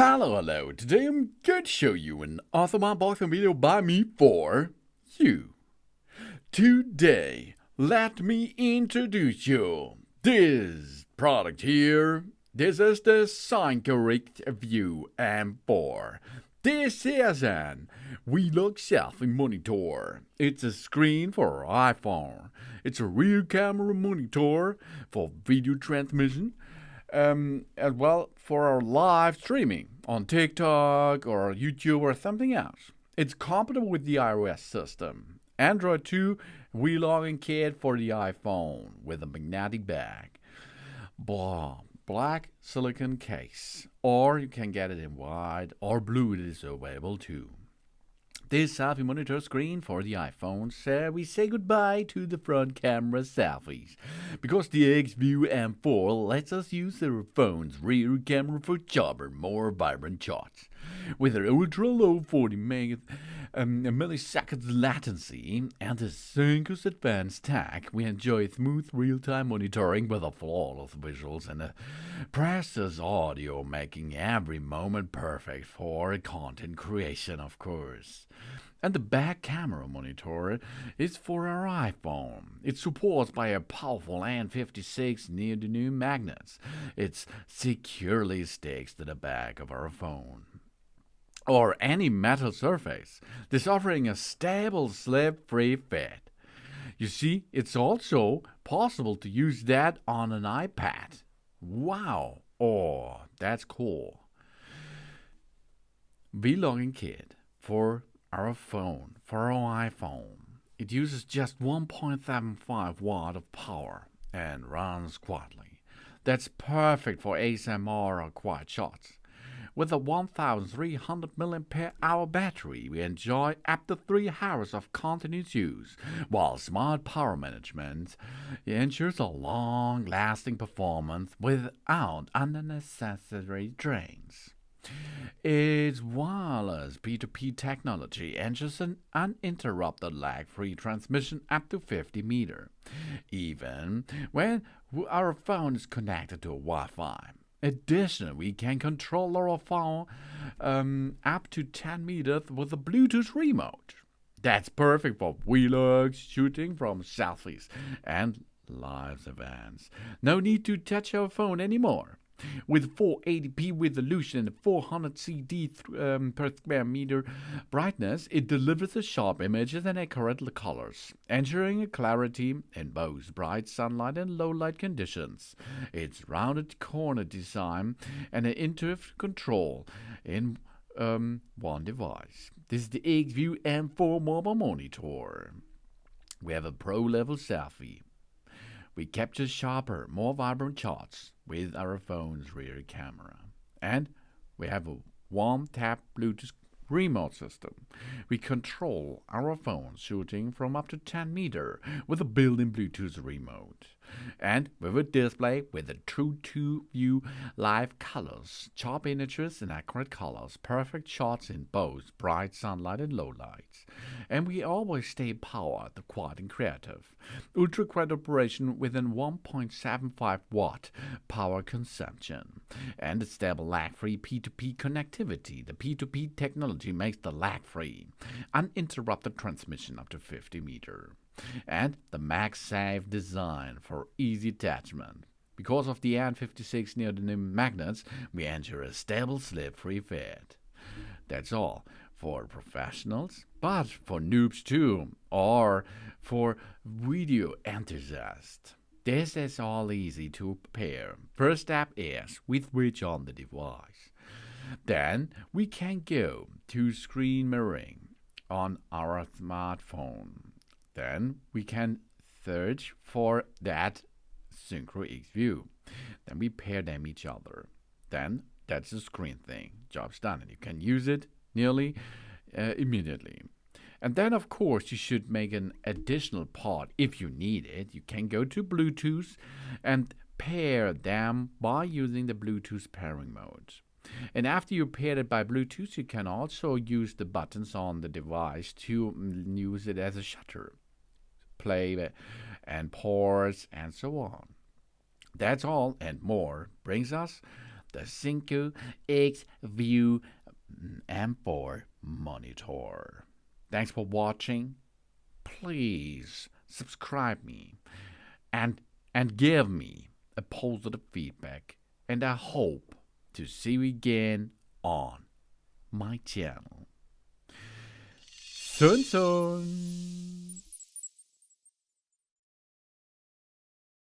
Hello. Today I'm going to show you an awesome unboxing video by me for you. Today, let me introduce you this product here. This is the Synco XView M4. This is an vlog selfie monitor. It's a screen for iPhone. It's a rear camera monitor for video transmission. As well for our live streaming on TikTok or YouTube or something else. It's compatible with the iOS system. Android 2 vlogging kit for the iPhone with a magnetic bag. Black silicone case. Or you can get it in white or blue. It is available too. This selfie monitor screen for the iphone.Say we say goodbye to the front camera selfies, because the XView M4 lets us use the phone's rear camera for sharper, more vibrant shots. With their ultra-low 40 milliseconds latency and the Synco's advanced tech, we enjoy smooth real-time monitoring with a flawless visuals and a precious audio, making every moment perfect for content creation, of course. And the back camera monitor is for our iPhone. It's supported by a powerful N56 neodymium magnets. It securely sticks to the back of our phone or any metal surface, this offering a stable, slip-free fit. You see, it's also possible to use that on an iPad. Wow! Oh, that's cool. Vlogging kit for our phone, for our iPhone. It uses just 1.75 watt of power and runs quietly. That's perfect for ASMR or quiet shots. With a 1300 mAh battery, we enjoy up to 3 hours of continuous use, while smart power management ensures a long-lasting performance without unnecessary drains. Its wireless P2P technology ensures an uninterrupted lag-free transmission up to 50 meters, even when our phone is connected to Wi-Fi. Additionally, we can control our phone up to 10 meters with a Bluetooth remote. That's perfect for vlogs, shooting from selfies, and live events. No need to touch our phone anymore. With 480p resolution and 400 CD per square meter brightness, it delivers the sharp images and accurate colors, ensuring clarity in both bright sunlight and low light conditions. Its rounded corner design and an intuitive control in one device. This is the XView M4 mobile monitor. We have a pro-level selfie. We capture sharper, more vibrant shots with our phone's rear camera. And we have a one-tap Bluetooth remote system. We control our phone shooting from up to 10 meters with a built-in Bluetooth remote. And with a display with a true to-view live colors, sharp images and accurate colors, perfect shots in both bright sunlight and low lights. And we always stay powered, quiet and creative. Ultra-quiet operation within 1.75 watt power consumption. And a stable lag-free P2P connectivity. The P2P technology makes the lag-free, uninterrupted transmission up to 50 meters. And the MagSafe design for easy attachment. Because of the N56 neodymium magnets, we ensure a stable, slip-free fit. That's all for professionals, but for noobs too, or for video enthusiasts. This is all easy to prepare. First step is we switch on the device. Then we can go to screen mirroring on our smartphone. Then we can search for that Synco XView. Then we pair them each other. Then that's the screen thing. Job's done, and you can use it nearly immediately. And then, of course, you should make an additional part if you need it. You can go to Bluetooth and pair them by using the Bluetooth pairing mode. And after you pair it by Bluetooth, you can also use the buttons on the device to use it as a shutter, play and pause, and so on. That's all and more brings us the Synco XView M4 monitor. Thanks for watching. Please subscribe me and give me a positive feedback, and I hope to see you again on my channel. Soon.